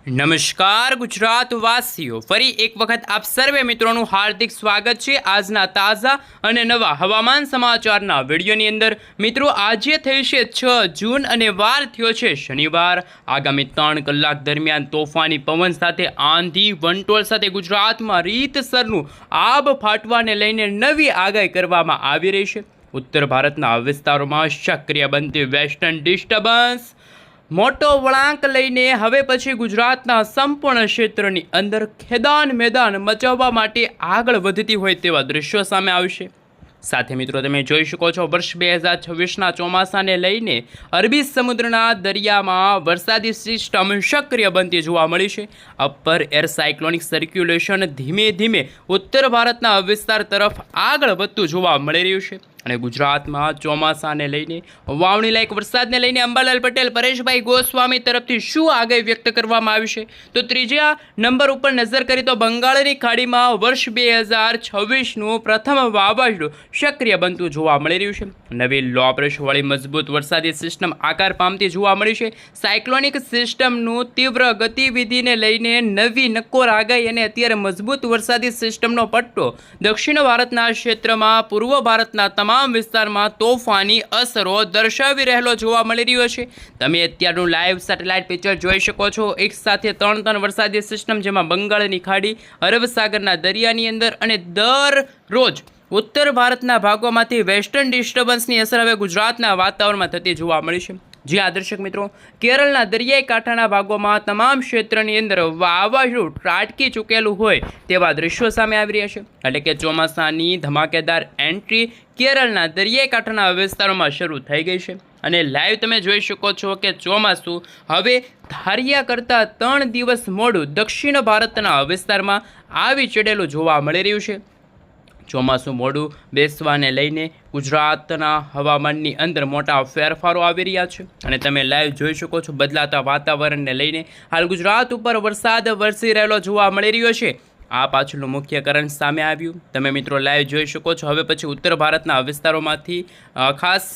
નમસ્કાર ગુજરાત વાસીઓ, ફરી એક વખત આપ સર્વે મિત્રોનું હાર્દિક સ્વાગત છે આજના તાજા અને નવા હવામાન સમાચારના વિડીયોની અંદર। મિત્રો, આજે થઈ છે 6 જૂન અને વાર થયો છે શનિવાર। આગામી 3 કલાક દરમિયાન તોફાની પવન સાથે આંધી વંટોળ સાથે ગુજરાતમાં રીતસરનું આબ ફાટવાને લઈને નવી આગાહી કરવામાં આવી રહી છે। ઉત્તર ભારતના વિસ્તારોમાં સક્રિય બનતી વેસ્ટર્ન ડિસ્ટર્બન્સ મોટો વળાંક લઈને હવે પછી ગુજરાતના સંપૂર્ણ ક્ષેત્રની અંદર ખેદાન મેદાન મચાવવા માટે આગળ વધતી હોય તેવા દૃશ્યો સામે આવશે। સાથે મિત્રો, તમે જોઈ શકો છો વર્ષ 2026ના ચોમાસાને લઈને અરબી સમુદ્રના દરિયામાં વરસાદી સિસ્ટમ સક્રિય બનતી જોવા મળી છે। અપર એર સાયક્લોનિક સર્ક્યુલેશન ધીમે ધીમે ઉત્તર ભારતના વિસ્તાર તરફ આગળ વધતું જોવા મળી રહ્યું છે અને ગુજરાતમાં ચોમાસાને લઈને વાવણી લાયક વરસાદને લઈને અંબાલાલ પટેલ, પરેશભાઈ ગોસ્વામી તરફથી શું આગાહી વ્યક્ત કરવામાં આવી છે? તો ત્રીજા નંબર ઉપર નજર કરીએ તો બંગાળની ખાડીમાં વર્ષ 2026નું પ્રથમ વાવાઝોડું સક્રિય બનતું જોવા મળી રહ્યું છે। નવી લો પ્રેશરવાળી મજબૂત વરસાદી સિસ્ટમ આકાર પામતી જોવા મળી છે। સાયક્લોનિક સિસ્ટમનું તીવ્ર ગતિવિધિને લઈને નવી નક્કોર આગાહી અને અત્યારે મજબૂત વરસાદી સિસ્ટમનો પટ્ટો દક્ષિણ ભારતના ક્ષેત્રમાં પૂર્વ ભારતના તમામ વિસ્તારમાં તોફાની અસરો દર્શાવી રહેલો જોવા મળી રહ્યો છે। તમે અત્યારનું લાઈવ સેટેલાઇટ પિક્ચર જોઈ શકો છો। એક સાથે ત્રણ વરસાદી સિસ્ટમ, જેમાં બંગાળની ખાડી, અરબ સાગરના દરિયાની અંદર અને દરરોજ ઉત્તર ભારતના ભાગોમાંથી વેસ્ટર્ન ડિસ્ટર્બન્સની અસર હવે ગુજરાતના વાતાવરણમાં થતી જોવા મળી છે। જી હા દર્શક મિત્રો, કેરળના દરિયાઈ કાંઠાના ભાગોમાં તમામ ક્ષેત્રની અંદર વાવાઝોડું ત્રાટકી ચૂકેલું હોય તેવા દૃશ્યો સામે આવી રહ્યા છે। એટલે કે ચોમાસાની ધમાકેદાર એન્ટ્રી કેરળના દરિયાઈ કાંઠાના વિસ્તારોમાં શરૂ થઈ ગઈ છે અને લાઈવ તમે જોઈ શકો છો કે ચોમાસું હવે ધાર્યા કરતાં 3 દિવસ મોડું દક્ષિણ ભારતના વિસ્તારમાં આવી ચડેલું જોવા મળી રહ્યું છે। ચોમાસું મોડું બેસવાને લઈને ગુજરાતના હવામાનની અંદર મોટા ફેરફારો આવી રહ્યા છે અને તમે લાઈવ જોઈ શકો છો બદલાતા વાતાવરણને લઈને હાલ ગુજરાત ઉપર વરસાદ વરસી રહેલો જોવા મળી રહ્યો છે। આ પાછળનું મુખ્ય કારણ સામે આવ્યું, તમે મિત્રો લાઈવ જોઈ શકો છો। હવે પછી ઉત્તર ભારતના વિસ્તારોમાંથી ખાસ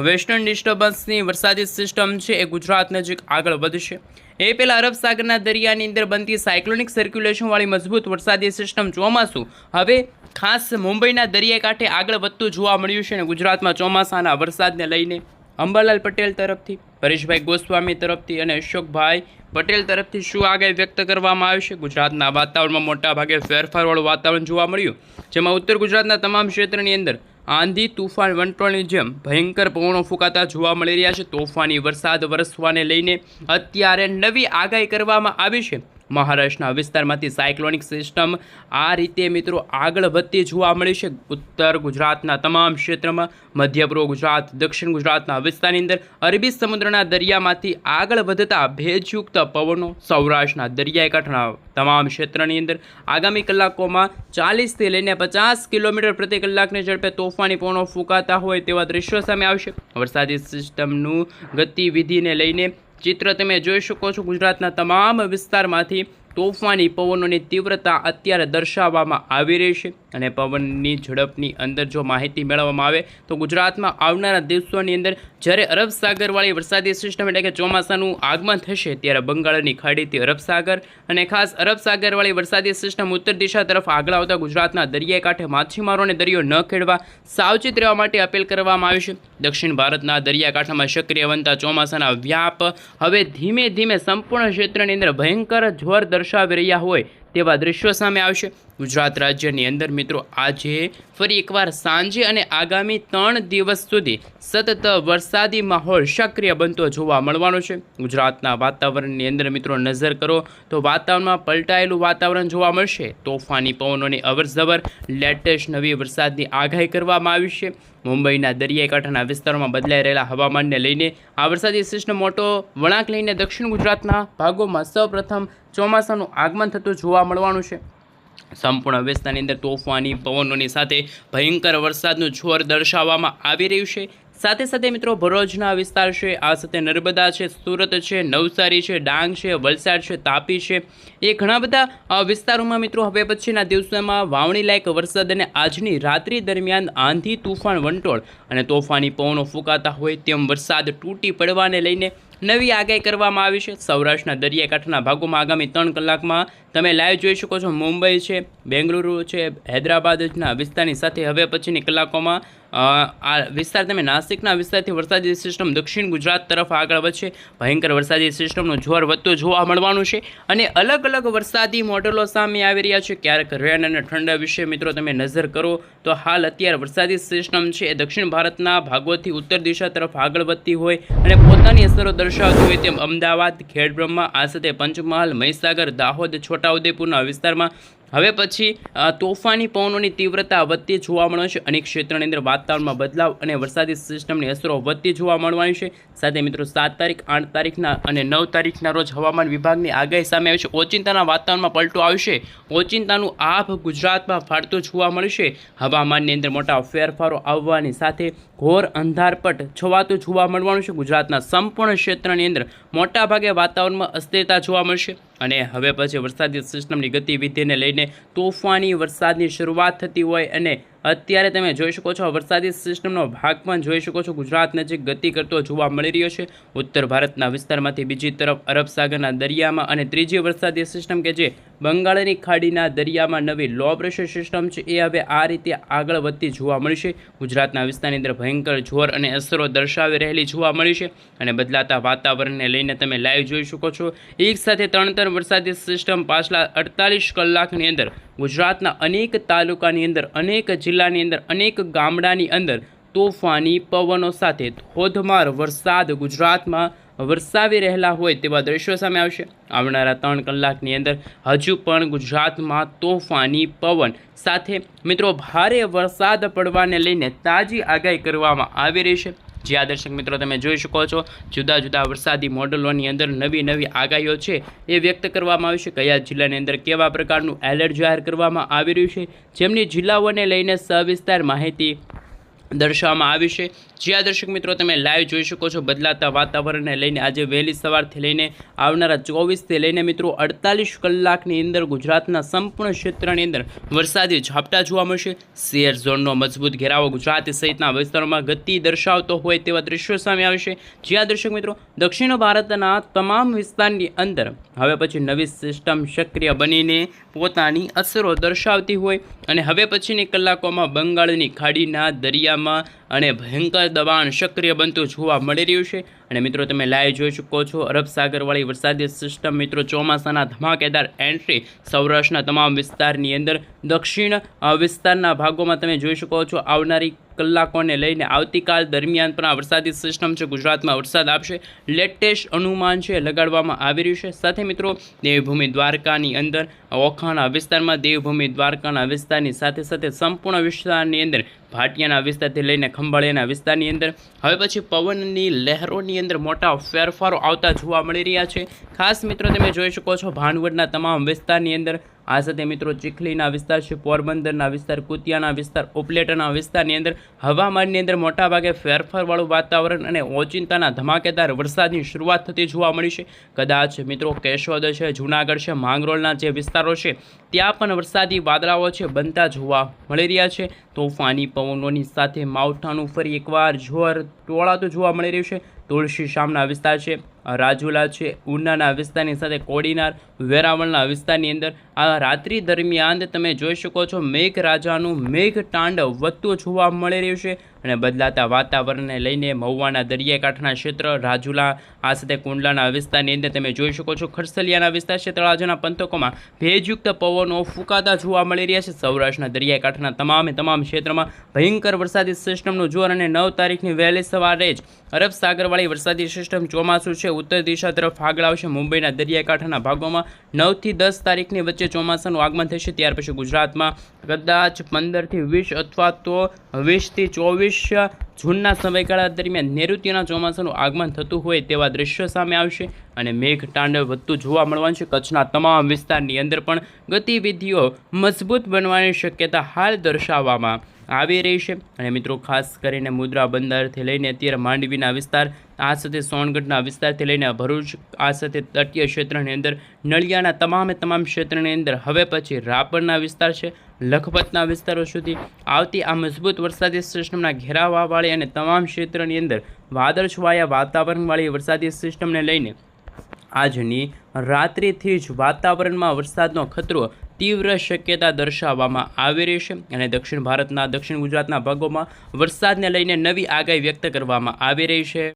વેસ્ટર્ન ડિસ્ટર્બન્સની વરસાદી સિસ્ટમ છે એ ગુજરાત નજીક આગળ વધશે। એ પહેલાં અરબ સાગરના દરિયાની અંદર બનતી સાયક્લોનિક સર્ક્યુલેશનવાળી મજબૂત વરસાદી સિસ્ટમ ચોમાસું હવે ખાસ મુંબઈના દરિયા કાંઠે આગળ વધતું જોવા મળ્યું છે અને ગુજરાતમાં ચોમાસાના વરસાદને લઈને અંબાલાલ પટેલ તરફથી, પરેશભાઈ ગોસ્વામી તરફથી અને અશોકભાઈ પટેલ તરફથી શું આગાહી વ્યક્ત કરવામાં આવી છે? ગુજરાતના વાતાવરણમાં મોટાભાગે ફેરફારવાળું વાતાવરણ જોવા મળ્યું, જેમાં ઉત્તર ગુજરાતના તમામ ક્ષેત્રની અંદર આંધી, તુફાન, વંટોળની જેમ ભયંકર પવનો ફૂંકાતા જોવા મળી રહ્યા છે। તોફાની વરસાદ વરસવાને લઈને અત્યારે નવી આગાહી કરવામાં આવી છે। મહારાષ્ટ્રના વિસ્તારમાંથી સાયક્લોનિક સિસ્ટમ આ રીતે મિત્રો આગળ વધતી જોવા મળી છે। ઉત્તર ગુજરાતના તમામ ક્ષેત્રમાં, મધ્ય પૂર્વ ગુજરાત, દક્ષિણ ગુજરાતના વિસ્તારની અંદર અરબી સમુદ્રના દરિયામાંથી આગળ વધતા ભેજયુક્ત પવનો સૌરાષ્ટ્રના દરિયાઈ કાંઠાના તમામ ક્ષેત્રની અંદર આગામી કલાકોમાં 40થી લઈને 50 કિલોમીટર પ્રતિ કલાકની ઝડપે તોફાની પવનો ફૂંકાતા હોય તેવા દૃશ્યો સામે આવશે। વરસાદી સિસ્ટમનું ગતિવિધિને લઈને ચિત્ર તમે જોઈ શકો છો। ગુજરાતના તમામ વિસ્તારમાંથી તોફાની પવનોની તીવ્રતા અત્યારે દર્શાવવામાં આવી રહી છે અને પવનની ઝડપની અંદર જો માહિતી મેળવવામાં આવે તો ગુજરાતમાં આવનારા દિવસોની અંદર જ્યારે અરબ સાગરવાળી વરસાદી સિસ્ટમ એટલે કે ચોમાસાનું આગમન થશે ત્યારે બંગાળની ખાડીથી અરબ સાગર અને ખાસ અરબ સાગરવાળી વરસાદી સિસ્ટમ ઉત્તર દિશા તરફ આગળ આવતા ગુજરાતના દરિયાઈ કાંઠે માછીમારોને દરિયો ન ખેડવા સાવચેત રહેવા માટે અપીલ કરવામાં આવી છે। દક્ષિણ ભારતના દરિયાકાંઠામાં સક્રિય બનતા ચોમાસાના વ્યાપ હવે ધીમે ધીમે સંપૂર્ણ ક્ષેત્રની અંદર ભયંકર જોર દર્શાવી રહ્યા હોય તેવા દૃશ્યો સામે આવશે। ગુજરાત રાજ્યની અંદર મિત્રો આજે ફરી એકવાર સાંજે અને આગામી 3 દિવસ સુધી સતત વરસાદી માહોલ સક્રિય બનતો જોવા મળવાનો છે। ગુજરાતના વાતાવરણની અંદર મિત્રો નજર કરો તો વાતાવરણમાં પલટાયેલું વાતાવરણ જોવા મળશે। તોફાની પવનોની અવરજવર, લેટેસ્ટ નવી વરસાદની આગાહી કરવામાં આવી છે। મુંબઈના દરિયાઈ કાંઠાના વિસ્તારોમાં બદલાઈ રહેલા હવામાનને લઈને આ વરસાદી સિસ્ટમ મોટો વળાંક લઈને દક્ષિણ ગુજરાતના ભાગોમાં સૌપ્રથમ ચોમાસાનું આગમન થતું જોવા મળવાનું છે। સંપૂર્ણ વિસ્તારની અંદર તોફાની પવનોની સાથે ભયંકર વરસાદનું જોર દર્શાવવામાં આવી રહ્યું છે। સાથે સાથે મિત્રો ભરૂચના વિસ્તાર છે, આ સાથે નર્મદા છે, સુરત છે, નવસારી છે, ડાંગ છે, વલસાડ છે, તાપી છે, એ ઘણા બધા વિસ્તારોમાં મિત્રો હવે પછીના દિવસોમાં વાવણી લાયક વરસાદ અને આજની રાત્રિ દરમિયાન આંધી, તુફાન, વંટોળ અને તોફાની પવનો ફૂંકાતા હોય તેમ વરસાદ તૂટી પડવાને લઈને નવી આગાહી કરવામાં આવી છે. સૌરાષ્ટ્રના દરિયાકાંઠાના ભાગોમાં આગામી 3 કલાકમાં તમે લાઈવ જોઈ શકો છો. મુંબઈ છે, બેંગલુરુ છે, હૈદરાબાદના વિસ્તારની સાથે હવે પછીની કલાકોમાં આ વિસ્તાર તમે નાસિકના વિસ્તારથી વરસાદી સિસ્ટમ દક્ષિણ ગુજરાત તરફ આગળ વધશે. ભયંકર વરસાદી સિસ્ટમનું જોર વધતું જોવા મળવાનું છે અને અલગ અલગ વરસાદી મોડેલો સામે આવી રહ્યા છે. ક્યારેક રેન અને ઠંડા વિશે મિત્રો તમે નજર કરો તો હાલ અત્યારે વરસાદી સિસ્ટમ છે એ દક્ષિણ ભારતના ભાગોથી ઉત્તર દિશા તરફ આગળ વધતી હોય અને પોતાની અસરો દર્શાવતી હોય તેમ અમદાવાદ, ખેડબ્રહ્મા, આ સાથે પંચમહાલ, મહીસાગર, દાહોદ, છોટાઉદેપુરના વિસ્તારમાં હવે પછી તોફાની પવનોની તીવ્રતા વધતી જોવા મળે છે. અનેક ક્ષેત્રની અંદર વાતાવરણમાં બદલાવ અને વરસાદી સિસ્ટમની અસરો વધતી જોવા મળવાની છે. સાથે મિત્રો 7 તારીખ, 8 તારીખના અને 9 તારીખના રોજ હવામાન વિભાગની આગાહી સામે આવી છે. ઓચિંતાના વાતાવરણમાં પલટો આવશે. ઓચિંતાનું આભ ગુજરાતમાં ફાટતું જોવા મળશે. હવામાનની અંદર મોટા ફેરફારો આવવાની સાથે ઘોર અંધારપટ છવાતું જોવા મળવાનું છે. ગુજરાતના સંપૂર્ણ ક્ષેત્રની અંદર મોટાભાગે વાતાવરણમાં અસ્થિરતા જોવા મળશે અને હવે પછી વરસાદી સિસ્ટમની ગતિવિધિને લઈને તોફાની વરસાદની શરૂઆત થતી હોય અને અત્યારે તમે જોઈ શકો છો વરસાદી સિસ્ટમનો ભાગ પણ જોઈ શકો છો ગુજરાત નજીક ગતિ કરતો જોવા મળી રહ્યો છે. ઉત્તર ભારતના વિસ્તારમાંથી બીજી તરફ અરબ સાગરના દરિયામાં અને ત્રીજી વરસાદી સિસ્ટમ કે જે બંગાળની ખાડીના દરિયામાં નવી લો પ્રેશર સિસ્ટમ છે એ હવે આ રીતે આગળ વધતી જોવા મળશે. ગુજરાતના વિસ્તારની અંદર ભયંકર જોર અને અસરો દર્શાવી રહેલી જોવા મળી છે અને બદલાતા વાતાવરણને લઈને તમે લાઈવ જોઈ શકો છો. એક સાથે 3 વરસાદી સિસ્ટમ પાછલા 48 કલાકની અંદર ગુજરાતના અનેક તાલુકાની અંદર, અનેક જિલ્લાની અંદર, અનેક ગામડાની અંદર તોફાની પવનો સાથે ધોધમાર વરસાદ ગુજરાતમાં વરસાવી રહેલા હોય તેવા દ્રશ્યો સામે આવશે. આવનારા 3 કલાકની અંદર હજુ પણ ગુજરાતમાં તોફાની પવન સાથે મિત્રો ભારે વરસાદ પડવાને લઈને તાજી આગાહી કરવામાં આવી રહી છે. જ્યાં દર્શક મિત્રો તમે જોઈ શકો છો જુદા જુદા વરસાદી મોડલોની અંદર નવી આગાહીઓ છે એ વ્યક્ત કરવામાં આવી છે. કયા જિલ્લાની અંદર કેવા પ્રકારનું એલર્ટ જાહેર કરવામાં આવી રહ્યું છે, જેમની જિલ્લાઓને લઈને સવિસ્તાર માહિતી દર્શાવવામાં આવી છે. જ્યાં દર્શક મિત્રો તમે લાઈવ જોઈ શકો છો બદલાતા વાતાવરણને લઈને આજે વહેલી સવારથી લઈને આવનારા 24થી લઈને મિત્રો 48 કલાકની અંદર ગુજરાતના સંપૂર્ણ ક્ષેત્રની અંદર વરસાદી ઝાપટા જોવા મળશે. શેર ઝોનનો મજબૂત ઘેરાવો ગુજરાત સહિતના વિસ્તારોમાં ગતિ દર્શાવતો હોય તેવા દ્રશ્યો સામે આવશે. જ્યાં દર્શક મિત્રો દક્ષિણ ભારતના તમામ વિસ્તારની અંદર હવે પછી નવી સિસ્ટમ સક્રિય બનીને પોતાની અસરો દર્શાવતી હોય અને હવે પછીની કલાકોમાં બંગાળની ખાડીના દરિયામાં અને ભયંકર દબાણ સક્રિય બનતું જોવા મળી રહ્યું છે. અને મિત્રો તમે લાઈવ જોઈ શકો છો અરબ સાગરવાળી વરસાદી સિસ્ટમ મિત્રો ચોમાસાના ધમાકેદાર એન્ટ્રી સૌરાષ્ટ્રના તમામ વિસ્તારની અંદર, દક્ષિણ વિસ્તારના ભાગોમાં તમે જોઈ શકો છો આવનારી કલાકોને લઈને આવતીકાલ દરમિયાન પણ આ વરસાદી સિસ્ટમ છે ગુજરાતમાં વરસાદ આપશે. લેટેસ્ટ અનુમાન છે લગાડવામાં આવી રહ્યું છે. સાથે મિત્રો દેવભૂમિ દ્વારકાની અંદર ઓખાના વિસ્તારમાં, દેવભૂમિ દ્વારકાના વિસ્તારની સાથે સાથે સંપૂર્ણ વિસ્તારની અંદર ભાટિયાના વિસ્તારથી લઈને ખંભાળિયાના વિસ્તારની અંદર હવે પછી પવનની લહેરોની અંદર મોટા ફેરફારો આવતા જોવા મળી રહ્યા છે. ખાસ મિત્રો તમે જોઈ શકો છો ભાણવડના તમામ વિસ્તારની અંદર, આ સાથે મિત્રો ચીખલીના વિસ્તાર છે, પોરબંદરના વિસ્તાર, કુતિયાના વિસ્તાર, ઉપલેટાના વિસ્તારની અંદર હવામાનની અંદર મોટાભાગે ફેરફારવાળું વાતાવરણ અને ઓચિંતાના ધમાકેદાર વરસાદની શરૂઆત થતી જોવા મળી છે. કદાચ મિત્રો કેશોદ છે, જૂનાગઢ છે, માંગરોળના જે વિસ્તારો છે ત્યાં પણ વરસાદી વાદળાઓ છે બનતા જોવા મળી રહ્યા છે. તોફાની પવનોની સાથે માવઠાનું ફરી એકવાર જોર ટોળાતું જોવા મળી રહ્યું છે. તુલસી શામના વિસ્તાર છે, રાજુલા છે, ઉનાના વિસ્તારની સાથે કોડીનાર, વેરાવળના વિસ્તારની અંદર આ રાત્રિ દરમિયાન તમે જોઈ શકો છો મેઘરાજાનું મેઘ તાંડવ વધતું જોવા મળી રહ્યું છે અને બદલાતા વાતાવરણને લઈને મહુવાના દરિયાકાંઠાના ક્ષેત્ર, રાજુલા, આ સાથે કુંડલાના વિસ્તારની અંદર તમે જોઈ શકો છો ખરસલિયાના વિસ્તાર છે, તળાજાના પંથકોમાં ભેજયુક્ત પવનો ફૂંકાતા જોવા મળી રહ્યા છે. સૌરાષ્ટ્રના દરિયાકાંઠાના તમામ ક્ષેત્રમાં ભયંકર વરસાદી સિસ્ટમનું જોર અને 9 તારીખની વહેલી સવારે જ અરબ સાગરવાળી વરસાદી સિસ્ટમ ચોમાસું છે ઉત્તર દિશા તરફ આગળ આવશે. મુંબઈના દરિયાકાંઠાના ભાગોમાં 9 થી 10 તારીખની વચ્ચે ચોમાસાનું આગમન થશે. ત્યાર પછી ગુજરાતમાં કદાચ 15 થી 20 અથવા તો 20 થી 24 જૂનના સમયગાળા દરમિયાન નૈઋત્યના ચોમાસાનું આગમન થતું હોય તેવા દ્રશ્યો સામે આવશે અને મેઘ તાંડવ વધતું જોવા મળવાનું છે. કચ્છના તમામ વિસ્તારની અંદર પણ ગતિવિધિઓ મજબૂત બનવાની શક્યતા હાલ દર્શાવવામાં આવી રહી છે। અને મિત્રો ખાસ કરીને મુદ્રા બંદરથી લઈને અત્યારે માંડવીના વિસ્તાર, આ સાથે સોનગઢના વિસ્તારથી લઈને ભરૂચ, આ સાથે તટીય ક્ષેત્રની અંદર નળિયાના તમામ ક્ષેત્રની અંદર હવે પછી રાપરના વિસ્તાર છે, લખપતના વિસ્તારો સુધી આવતી આ મજબૂત વરસાદી સિસ્ટમના ઘેરાવાવાળી અને તમામ ક્ષેત્રની અંદર વાદળછવાયા વાતાવરણવાળી વરસાદી સિસ્ટમને લઈને આજની રાત્રિથી જ વાતાવરણમાં વરસાદનો ખતરો તીવ્ર શક્યતા દર્શાવવામાં આવી રહી છે। અને દક્ષિણ ગુજરાતના ભાગોમાં વરસાદને લઈને નવી આગાહી વ્યક્ત કરવામાં આવી રહી છે।